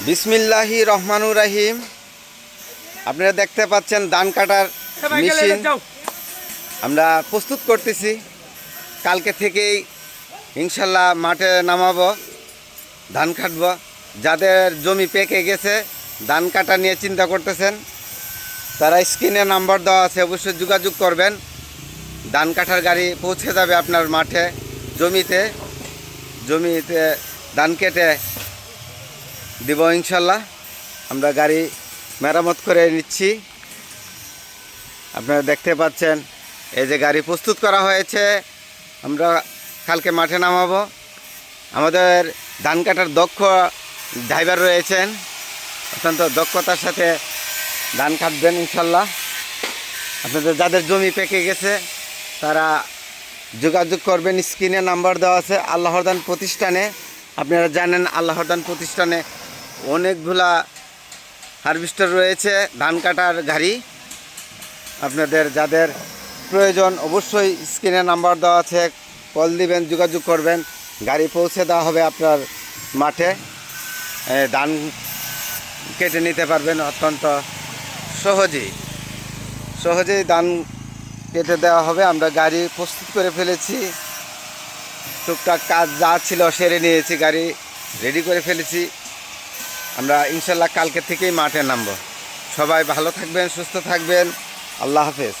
বিসমিল্লাহি রহমানুর রাহিম। আপনারা দেখতে পাচ্ছেন ধান কাটার মেশিন আমরা প্রস্তুত করতেছি। কালকে থেকেই ইনশাল্লাহ মাঠে নামাবো, ধান কাটবো। যাদের জমি পেকে গেছে, ধান কাটা নিয়ে চিন্তা করতেছেন, তারা স্ক্রিনে নাম্বার দেওয়া আছে, অবশ্যই যোগাযোগ করবেন। ধান কাটার গাড়ি পৌঁছে যাবে আপনার মাঠে, জমিতে ধান কেটে দিব ইনশাল্লাহ। আমরা গাড়ি মেরামত করে নিচ্ছি। আপনারা দেখতে পাচ্ছেন এই যে গাড়ি প্রস্তুত করা হয়েছে, আমরা কালকে মাঠে নামাবো। আমাদের ধান কাটার দক্ষ ড্রাইভার রয়েছেন, অত্যন্ত দক্ষতার সাথে ধান কাটবেন ইনশাল্লাহ। আপনাদের যাদের জমি পেকে গেছে তারা যোগাযোগ করবেন, স্ক্রিনে নাম্বার দেওয়া আছে। আল্লাহর দান প্রতিষ্ঠানে, আপনারা জানেন আল্লাহর দান প্রতিষ্ঠানে অনেকগুলা হারভেস্টার রয়েছে, ধান কাটার গাড়ি। আপনাদের যাদের প্রয়োজন অবশ্যই স্ক্রিনে নাম্বার দেওয়া আছে, কল দিবেন, যোগাযোগ করবেন, গাড়ি পৌঁছে দেওয়া হবে আপনার মাঠে। ধান কেটে নিতে পারবেন অত্যন্ত সহজেই ধান কেটে দেওয়া হবে। আমরা গাড়ি প্রস্তুত করে ফেলেছি, টুকটাক কাজ যা ছিল সেরে নিয়েছি, গাড়ি রেডি করে ফেলেছি। আমরা ইনশাল্লাহ কালকে থেকেই মাঠে নামবো। সবাই ভালো থাকবেন, সুস্থ থাকবেন। আল্লাহ হাফেজ।